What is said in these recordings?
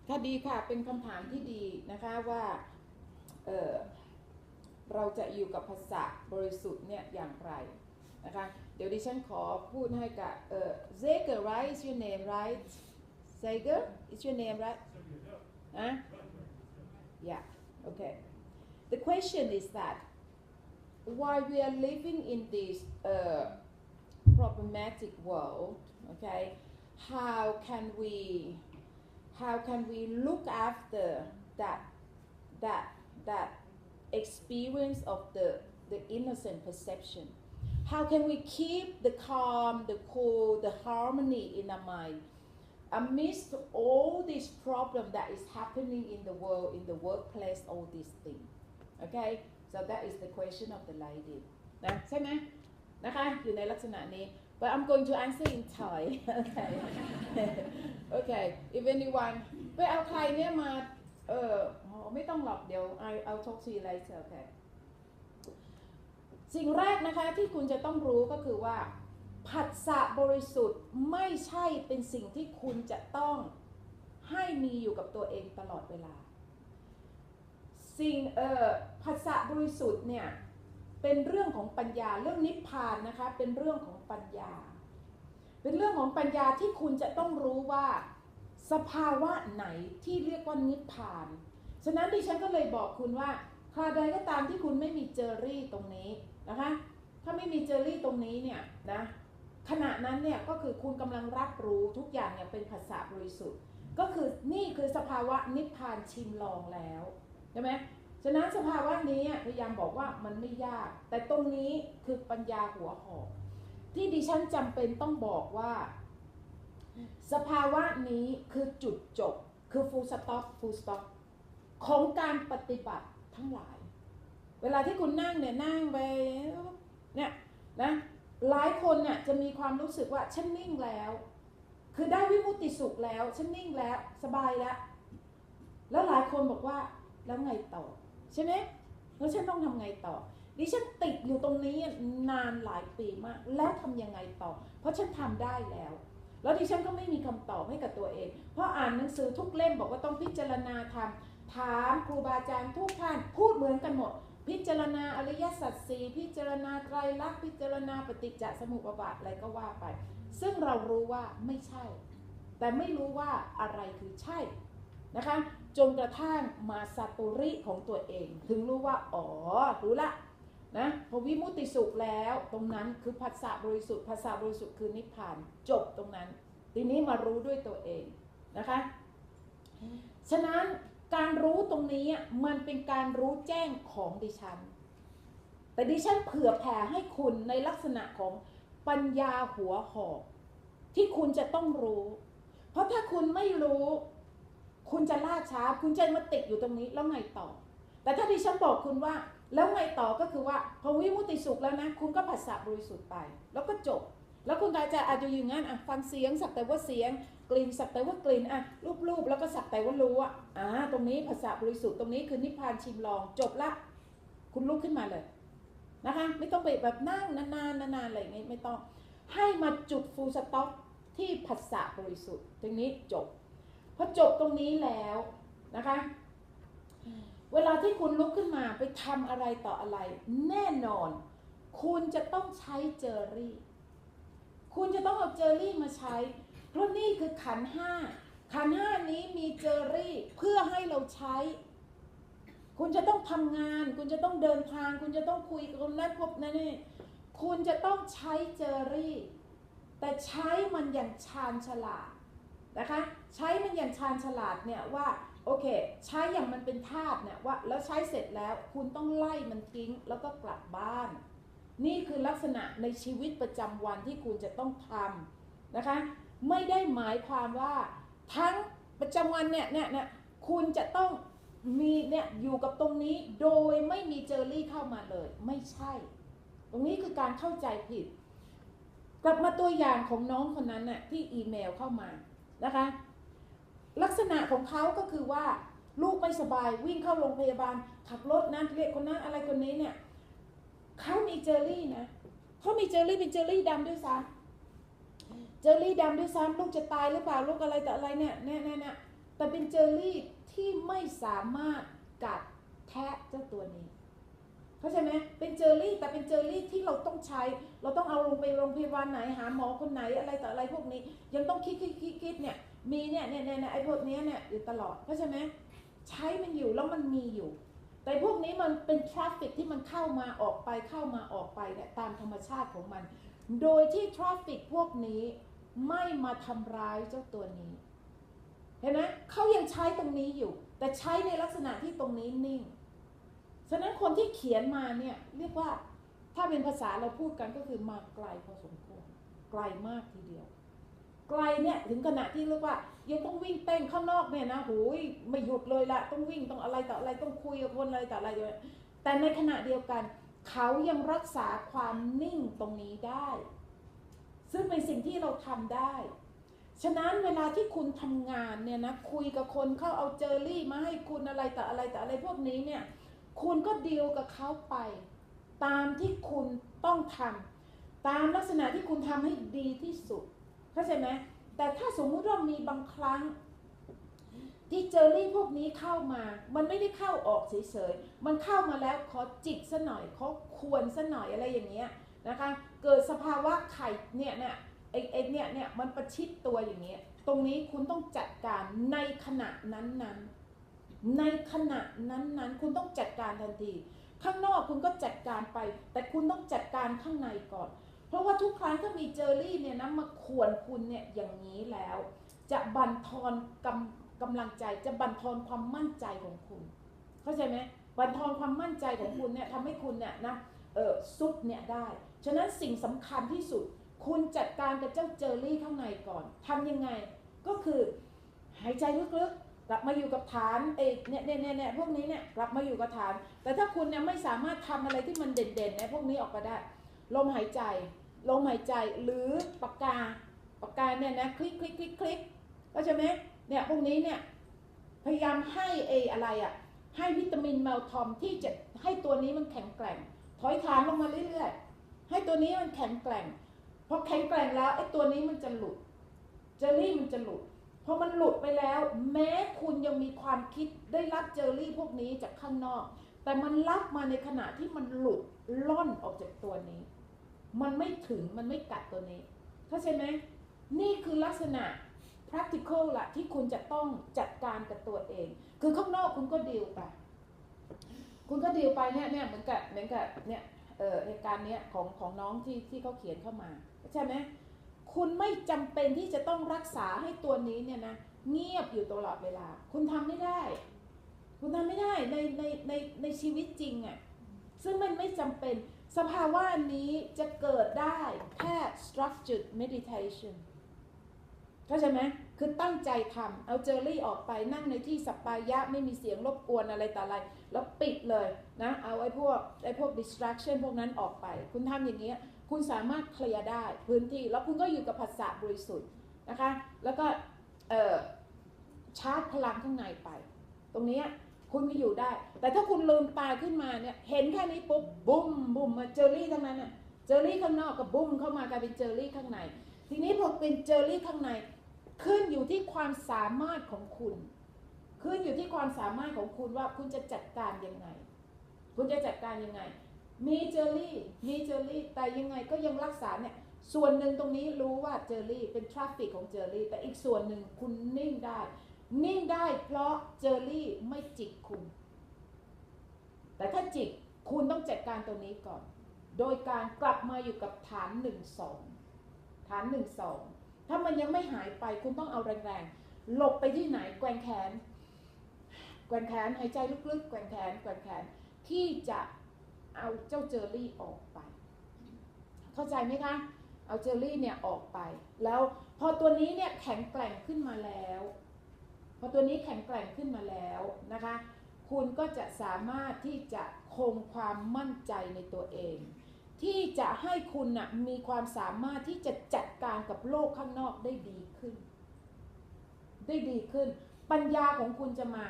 ค่ะดีค่ะเป็นคำถามที่ดีนะคะว่าเราจะอยู่กับภาษาบริสุทธิ์เนี่ยอย่างไรนะคะเดี๋ยวดิฉันขอพูดให้กับZager right is your name right Zager is your name right huh? Yeah okay the question is that while we are living in this problematic world okay how can we look after that that that experience of the innocent perception? How can we keep the calm, the cool, the harmony in our mind amidst all this problem that is happening in the world, in the workplace, all these things? Okay, so that is the question of the lady. นะใช่ไหมนะคะอยู่ในลักษณะนี้ but I'm going to answer in Thai okay okay if anyone ไปเอาใครเนี่ยมาไม่ต้องหรอกเดี๋ยว I'll talk to you later okay สิ่งแรกนะคะที่คุณจะต้องรู้ก็คือว่าผัสสะบริสุทธิ์ไม่ใช่เป็นสิ่งที่คุณจะต้องให้มีอยู่กับตัวเองตลอดเวลาสิ่งผัสสะบริสุทธิ์เนี่ยเป็นเรื่องของปัญญาเรื่องนิพพานนะคะเป็นเรื่องของปัญญาเป็นเรื่องของปัญญาที่คุณจะต้องรู้ว่าสภาวะไหนที่เรียกว่านิพพานฉะนั้นดิฉันก็เลยบอกคุณว่าคราวใดก็ตามที่คุณไม่มีเจอรี่ตรงนี้นะคะถ้าไม่มีเจอรี่ตรงนี้เนี่ยนะขณะนั้นเนี่ยก็คือคุณกำลังรับรู้ทุกอย่างเนี่ยเป็นผัสสะบริสุทธิ์ก็คือนี่คือสภาวะนิพพานชิมลองแล้วใช่ไหมฉะนั้นสภาวะนี้พยายามบอกว่ามันไม่ยากแต่ตรงนี้คือปัญญาหัวหอกที่ดิฉันจำเป็นต้องบอกว่าสภาวะนี้คือจุดจบคือ full stop ของการปฏิบัติทั้งหลายเวลาที่คุณนั่งเนี่ยนั่งไปเนี่ยนะหลายคนเนี่ยจะมีความรู้สึกว่าฉันนิ่งแล้วคือได้วิมุตติสุขแล้วฉันนิ่งแล้วสบายแล้วหลายคนบอกว่าแล้วไงต่อใช่ไหมแล้วฉันต้องทำไงต่อดิฉันติดอยู่ตรงนี้นานหลายปีมากแล้วทำยังไงต่อเพราะฉันทำได้แล้วดิฉันก็ไม่มีคำตอบให้กับตัวเองเพราะอ่านหนังสือทุกเล่มบอกว่าต้องพิจารณาธรรมถามครูบาอาจารย์ทุกท่านพูดเหมือนกันหมดพิจารณาอริยสัจสี่พิจารณาไตรลักษณ์พิจารณาปฏิจจสมุปบาทอะไรก็ว่าไปซึ่งเรารู้ว่าไม่ใช่แต่ไม่รู้ว่าอะไรคือใช่นะคะจนกระทั่งมาซาโตริของตัวเองถึงรู้ว่าอ๋อรู้ละนะพอวิมุตติสุขแล้วตรงนั้นคือผัสสะบริสุทธิ์คือนิพพานจบตรงนั้นทีนี้มารู้ด้วยตัวเองนะคะฉะนั้นการรู้ตรงนี้มันเป็นการรู้แจ้งของดิฉันแต่ดิฉันเผื่อแผ่ให้คุณในลักษณะของปัญญาหัวหอกที่คุณจะต้องรู้เพราะถ้าคุณไม่รู้คุณจะล่าช้าคุณจะมาติดอยู่ตรงนี้แล้วไงต่อแต่ถ้าดิฉันบอกคุณว่าแล้วไงต่อก็คือว่าพอวิมุตติสุขแล้วนะคุณก็ผัสสะบริสุทธิ์ไปแล้วก็จบแล้วคุณอาจจะอยู่งั้นฟังเสียงสักแต่ว่าเสียงกลิ่นสักแต่ว่ากลิ่นรูปแล้วก็สักแต่ว่ารู้ตรงนี้ผัสสะบริสุทธิ์ตรงนี้คือนิพพานชิมลองจบละคุณลุกขึ้นมาเลยนะคะไม่ต้องไปแบบนั่งนานอะไรอย่างงี้ไม่ต้องให้มาจุดฟูลสต็อปที่ผัสสะบริสุทธิ์ตรงนี้จบพอจบตรงนี้แล้วนะคะเวลาที่คุณลุกขึ้นมาไปทำอะไรต่ออะไรแน่นอนคุณจะต้องใช้เจอรี่คุณจะต้องเอาเจอรี่มาใช้เพราะนี่คือขันธ์ห้านี้มีเจอรี่เพื่อให้เราใช้คุณจะต้องทำงานคุณจะต้องเดินทางคุณจะต้องคุยกับคนนั้นพบนั่นนี่คุณจะต้องใช้เจอรี่แต่ใช้มันอย่างชาญฉลาดนะคะใช้มันอย่างชาญฉลาดเนี่ยว่าโอเคใช้อย่างมันเป็นธาตุเนี่ยว่าแล้วใช้เสร็จแล้วคุณต้องไล่มันทิ้งแล้วก็กลับบ้านนี่คือลักษณะในชีวิตประจำวันที่คุณจะต้องทำนะคะไม่ได้หมายความว่าทั้งประจำวันเนี่ยคุณจะต้องมีเนี่ยอยู่กับตรงนี้โดยไม่มีเจอรี่เข้ามาเลยไม่ใช่ตรงนี้คือการเข้าใจผิดกลับมาตัวอย่างของน้องคนนั้นน่ะที่อีเมลเข้ามานะคะลักษณะของเขาก็คือว่าลูกไม่สบายวิ่งเข้าโรงพยาบาลขับรถนะเรียกคนนั้นอะไรคนนี้เนี่ยเขามีเจอรี่นะเขามีเจอรี่เป็นเจอรี่ดำด้วยซ้ำเจอรี่ดำด้วยซ้ำลูกจะตายหรือเปล่าลูกอะไรแต่อะไรเนี่ย แต่เป็นเจลลี่ที่ไม่สามารถกัดแทะเจ้าตัวนี้เข้าใจไหมเป็นเจลลี่แต่เป็นเจลลี่ที่เราต้องใช้เราต้องเอาลงไปโรงพยาบาลไหนหาหมอคนไหนอะไรต่ออะไรพวกนี้ยังต้องคิดเนี่ยมีเนี่ยไอ้พวกนี้เนี่ยอยู่ตลอดเข้าใจไหมใช้มันอยู่แล้วมันมีอยู่แต่พวกนี้มันเป็นทราฟฟิกที่มันเข้ามาออกไปเนี่ยตามธรรมชาติของมันโดยที่ทราฟฟิกพวกนี้ไม่มาทำร้ายเจ้าตัวนี้เห็นไหมเขายังใช้ตรงนี้อยู่แต่ใช้ในลักษณะที่ตรงนี้นิ่งฉะนั้นคนที่เขียนมาเนี่ยเรียกว่าถ้าเป็นภาษาเราพูดกันก็คือมาไกลพอสมควรไกลมากทีเดียวไกลเนี่ยถึงขนาดที่เรียกว่ายังต้องวิ่งเต้นข้างนอกเนี่ยนะโหยไม่หยุดเลยละต้องวิ่งต้องอะไรต่ออะไรต้องคุยกับคนอะไรต่ออะไรแต่ในขณะเดียวกันเขายังรักษาความนิ่งตรงนี้ได้ซึ่งเป็นสิ่งที่เราทำได้ฉะนั้นเวลาที่คุณทำงานเนี่ยนะคุยกับคนเขาเอาเจอรี่มาให้คุณอะไรต่ออะไรพวกนี้เนี่ยคุณก็ดีลกับเขาไปตามที่คุณต้องทำตามลักษณะที่คุณทำให้ดีที่สุดเข้าใจไหมแต่ถ้าสมมุติว่ามีบางครั้งที่เจอรี่พวกนี้เข้ามามันไม่ได้เข้าออกเฉยๆมันเข้ามาแล้วขอจิกซะหน่อยขอควรซะหน่อยอะไรอย่างเงี้ยนะคะเกิดสภาวะไข่เนี่ยไอ้เนี่ยมันประชิดตัวอย่างเงี้ยตรงนี้คุณต้องจัดการในขณะนั้นในขณะนั้นคุณต้องจัดการทันทีข้างนอกคุณก็จัดการไปแต่คุณต้องจัดการข้างในก่อนเพราะว่าทุกครั้งถ้ามีเจอรี่เนี่ยนะมาข่วนคุณเนี่ยอย่างนี้แล้วจะบั่นทอนกำลังใจจะบั่นทอนความมั่นใจของคุณเข้าใจไหมบั่นทอนความมั่นใจของคุณเนี่ยทำให้คุณเนี่ยนะซุดเนี่ยได้ฉะนั้นสิ่งสำคัญที่สุดคุณจัดการกับเจ้าเจอรี่ข้างในก่อนทำยังไงก็คือหายใจลึกๆกลับมาอยู่กับฐานเนี่ยพวกนี้เนี่ยกลับมาอยู่กับฐานแต่ถ้าคุณเนี่ยไม่สามารถทำอะไรที่มันเด่นๆเนี่ยพวกนี้ออกมาได้ลมหายใจหรือปากกาเนี่ยนะคลิกก็ใช่ไหมเนี่ยพวกนี้เนี่ยพยายามให้อะไรอ่ะให้วิตามินมัลทอมที่จะให้ตัวนี้มันแข็งแกร่งถอยฐานลงมาเรื่อยๆให้ตัวนี้มันแข็งแกร่งพอแข็งแกร่งแล้วไอ้ตัวนี้มันจะหลุดเจอรี่มันจะหลุดพอมันหลุดไปแล้วแม้คุณยังมีความคิดได้รับเจอรี่พวกนี้จากข้างนอกแต่มันรับมาในขณะที่มันหลุดล่อนออกจากตัวนี้มันไม่ถึงมันไม่กัดตัวนี้เข้าใจไหมนี่คือลักษณะ practical ละที่คุณจะต้องจัดการกับตัวเองคือข้างนอกคุณก็ดีลไปเนี่ยเหมือนกับเนี่ยเหตุการณ์เนี้ยของน้องที่เขาเขียนเข้ามาใช่ไหมคุณไม่จำเป็นที่จะต้องรักษาให้ตัวนี้เนี่ยนะเงียบอยู่ตลอดเวลาคุณทำไม่ได้ในชีวิตจริงอ่ะซึ่งมันไม่จำเป็นสภาวะนี้จะเกิดได้แค่ structured meditation เข้าใจไหมคือตั้งใจทำเอาเจอรี่ออกไปนั่งในที่สัปปายะไม่มีเสียงรบกวนอะไรต่ออะไรแล้วปิดเลยนะเอาไอ้พวก distraction พวกนั้นออกไปคุณทำอย่างเงี้ยคุณสามารถเคลียร์ได้พื้นที่แล้วคุณก็อยู่กับภาษาบริสุทธิ์นะคะแล้วก็ชาร์จพลังข้างในไปตรงนี้คุณก็อยู่ได้แต่ถ้าคุณลืมตาขึ้นมาเนี่ยเห็นแค่นี้ปุ๊บบุ้มมาเจอรี่ทั้งนั้นน่ะเจอรี่ข้างนอกกับบุ้มเข้ามากลายเป็นเจอรี่ข้างในทีนี้พอเป็นเจอรี่ข้างในขึ้นอยู่ที่ความสามารถของคุณขึ้นอยู่ที่ความสามารถของคุณว่าคุณจะจัดการยังไงมีเจอรี่แต่ยังไงก็ยังรักษาเนี่ยส่วนหนึ่งตรงนี้รู้ว่าเจอรี่เป็นทราฟฟิกของเจอรี่แต่อีกส่วนหนึ่งคุณนิ่งได้เพราะเจอรี่ไม่จิกคุณแต่ถ้าจิกคุณต้องจัดการตรงนี้ก่อนโดยการกลับมาอยู่กับฐาน1-2ถ้ามันยังไม่หายไปคุณต้องเอาแรงๆหลบไปที่ไหนแกว่งแขนหายใจลึกๆแกว่งแขนที่จะเอาเจ้าเจอรี่ออกไปเข้าใจไหมคะเอาเจอรี่เนี่ยออกไปแล้วพอตัวนี้เนี่ยแข็งแกร่งขึ้นมาแล้วนะคะคุณก็จะสามารถที่จะคงความมั่นใจในตัวเองที่จะให้คุณน่ะมีความสามารถที่จะจัดการกับโลกข้างนอกได้ดีขึ้นปัญญาของคุณจะมา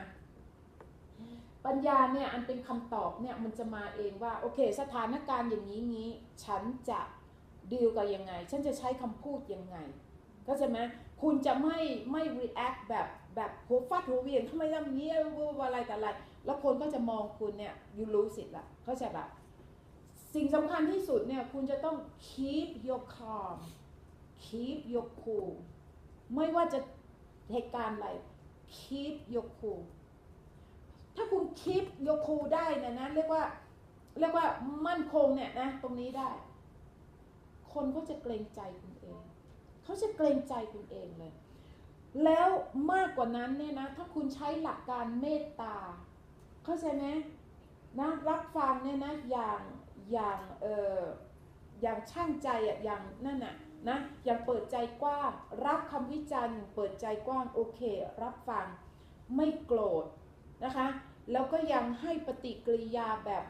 ปัญญาเนี่ยอันเป็นคำตอบเนี่ยมันจะมาเองว่าโอเคสถานการณ์อย่างนี้ฉันจะดีลกับยังไงฉันจะใช้คำพูดยังไงก็ใช่ไหมคุณจะไม่ react แ แบบหัวฟาดหัวเหวี่ยงทำไมทำอย่างนี้อะไรแต่อะไรแล้วคนก็จะมองคุณเนี่ย you lose it ละเขาใจแบบสิ่งสำคัญที่สุดเนี่ยคุณจะต้อง keep your calm keep your cool ไม่ว่าจะเหตุการณ์อะไร keep your cool ถ้าคุณ keep your cool ได้เนี่ยนะเรียกว่ามั่นคงเนี่ยนะตรงนี้ได้คนเขาจะเกรงใจคุณเองเขาจะเกรงใจคุณเองเลยแล้วมากกว่านั้นเนี่ยนะถ้าคุณใช้หลักการเมตตาเข้าใจไหมนะรับฟังเนี่ยนะอย่างช่างใจอ่ะอย่างนั่นน่ะนะอย่างเปิดใจกว้างรับคำวิจารณ์เปิดใจกว้างโอเครับฟังไม่โกรธนะคะแล้วก็ยังให้ปฏิกิริยาแบบ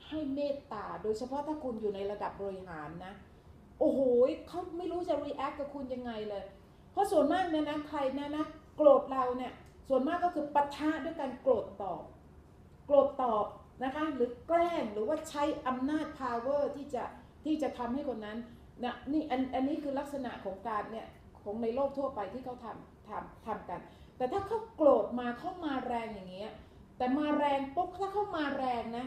ให้เมตตาโดยเฉพาะถ้าคุณอยู่ในระดับบริหารนะโอ้โหเขาไม่รู้จะ react กับคุณยังไงเลยเพราะส่วนมากเนี่ยนะใครนะโกรธเราเนี่ยส่วนมากก็คือปะทะด้วยการโกรธตอบนะคะหรือแกล้งหรือว่าใช้อำนาจ power ที่จะทำให้คนนั้นนะนี่อันนี้คือลักษณะของการเนี่ยของในโลกทั่วไปที่เขาทำกันแต่ถ้าเขาโกรธมาเขามาแรงอย่างเงี้ยแต่มาแรงปุ๊บถ้าเขามาแรงนะ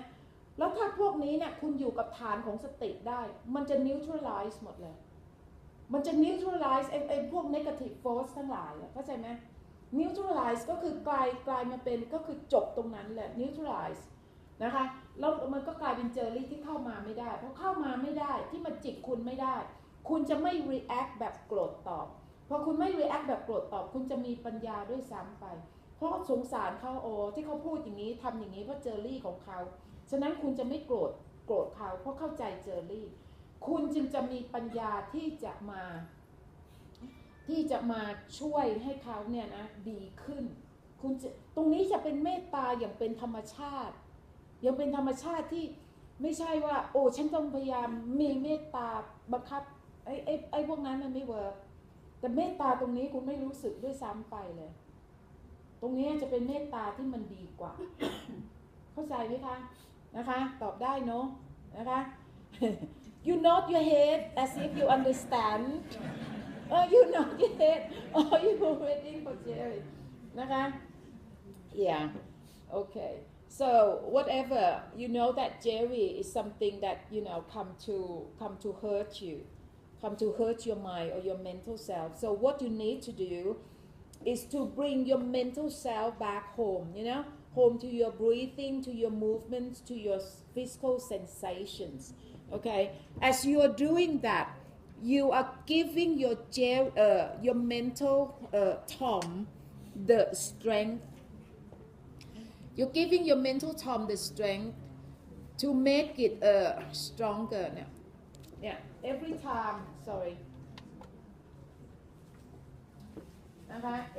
แล้วถ้าพวกนี้เนี่ยคุณอยู่กับฐานของสติได้มันจะ neutralize หมดเลยมันจะ neutralize ไอ้พวก negative force ทั้งหลายเข้าใจไหม neutralize ก็คือกลายมาเป็นก็คือจบตรงนั้นแหละ neutralize นะคะแล้วมันก็กลายเป็นเจอรี่ที่เข้ามาไม่ได้เพราะเข้ามาไม่ได้ที่มันจิกคุณไม่ได้คุณจะไม่ react แบบโกรธตอบพอคุณไม่ react แบบโกรธตอบคุณจะมีปัญญาด้วยซ้ำไปเพราะสงสารเขาโอ้ที่เขาพูดอย่างนี้ทำอย่างนี้เพราะเจอรี่ของเขาฉะนั้นคุณจะไม่โกรธเขาเพราะเข้าใจเจอรี่คุณจึงจะมีปัญญาที่จะมาช่วยให้เขาเนี่ยนะดีขึ้นคุณจะตรงนี้จะเป็นเมตตาอย่างเป็นธรรมชาติยังเป็นธรรมชาติที่ไม่ใช่ว่าโอ้ฉันต้องพยายามมีเมตตาบังคับไอ้พวกนั้นมันไม่เวิร์กแต่เมตตาตรงนี้คุณไม่รู้สึกด้วยซ้ำไปเลยตรงนี้จะเป็นเมตตาที่มันดีกว่า เข้าใจไหมคะนะคะตอบได้เนาะนะคะ you nod your head as if you understand you nod your head or you waiting for Jerry นะคะ yeah okay so whatever you know that Jerry is something that come to hurt you come to hurt your mind or your mental self so what you need to do is to bring your mental self back home home to your breathing to your movements to your physical sensations okay as you are doing that you are giving your mental Tom the strength you're giving your mental Tom the strength to make it stronger yeah every time sorry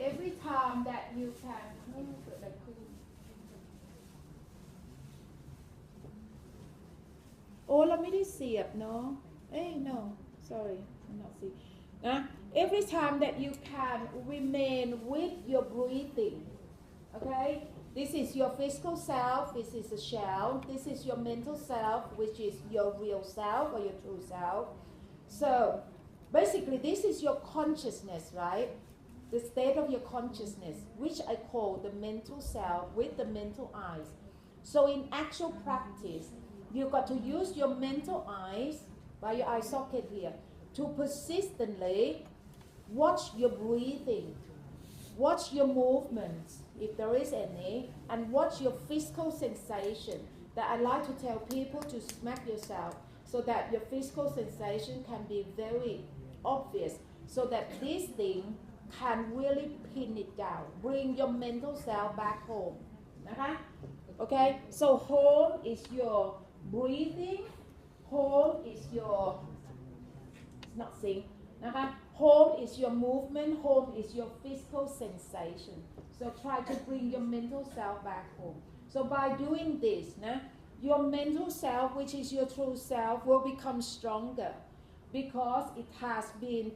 every time that you can เกิดอะไรขึ้นโอ้เราไม่ได้เสียบเนาะno sorry I'm not see every time that you can remain with your breathing okay this is your physical self this is a shell this is your mental self which is your real self or your true self so basically this is your consciousness right the state of your consciousness which I call the mental self with the mental eyes so in actual practice you've got to use your mental eyes by your eye socket here to persistently watch your breathing watch your movements if there is any and watch your physical sensation that I like to tell people to smack yourself so that your physical sensation can be very obvious so that this thing can really pin it down bring your mental self back home okay so home is your breathing home is your not sing home is your movement home is your physical sensation so try to bring your mental self back home so by doing this your mental self which is your true self will become stronger because it has been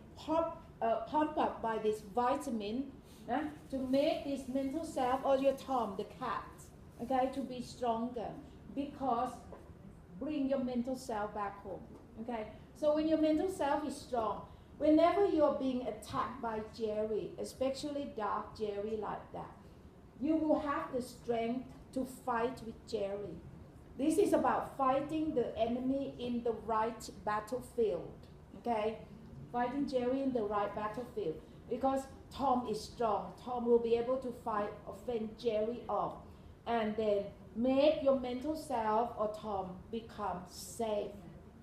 pumped up by this vitamin to make this mental self or your Tom the cat okay to be stronger because bring your mental self back home okay so when your mental self is strong whenever you're being attacked by Jerry, especially dark Jerry like that, you will have the strength to fight with Jerry. This is about fighting the enemy in the right battlefield. Okay? Fighting Jerry in the right battlefield. Because Tom is strong. Tom will be able to fight or fend Jerry off. And then make your mental self or Tom become safe.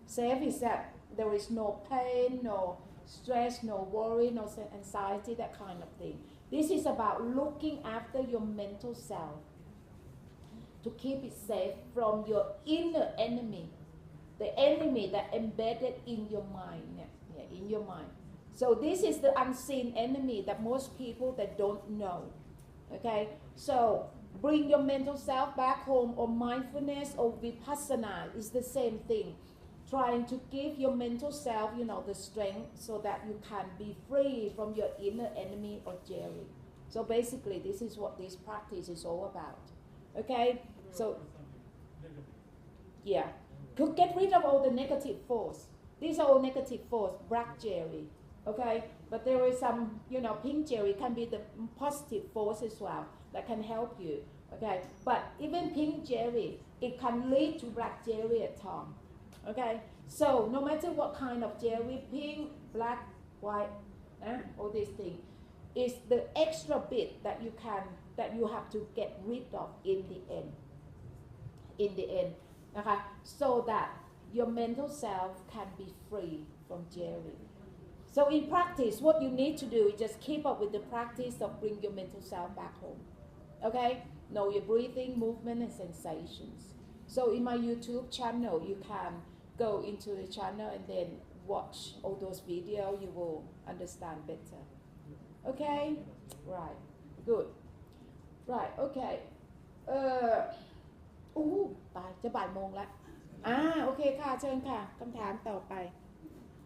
Safe is that there is no pain, no stress, no worry, no anxiety, that kind of thing. This is about looking after your mental self to keep it safe from your inner enemy, the enemy that embedded in your mind, in your mind. So this is the unseen enemy that most people that don't know. Okay, so bring your mental self back home, or mindfulness or vipassana is the same thing. Trying to give your mental self, the strength so that you can be free from your inner enemy or Jerry. So basically, this is what this practice is all about. Okay, so yeah, to get rid of all the negative force. These are all negative force, black Jerry. Okay, but there is some, pink Jerry can be the positive force as well that can help you. Okay, but even pink Jerry, it can lead to black Jerry at times. Okay, so no matter what kind of Jerry, pink, black, white, all these things, is the extra bit that you have to get rid of in the end. Okay, so that your mental self can be free from Jerry. So in practice, what you need to do is just keep up with the practice of bring your mental self back home. Okay, know your breathing, movement, and sensations. So in my YouTube channel, you can go into the channel and then watch all those videos. You will understand better. Okay, right, good, right, okay. ตายจะบ่ายโมงแล้วโอเคค่ะเชิญค่ะคำถามต่อไป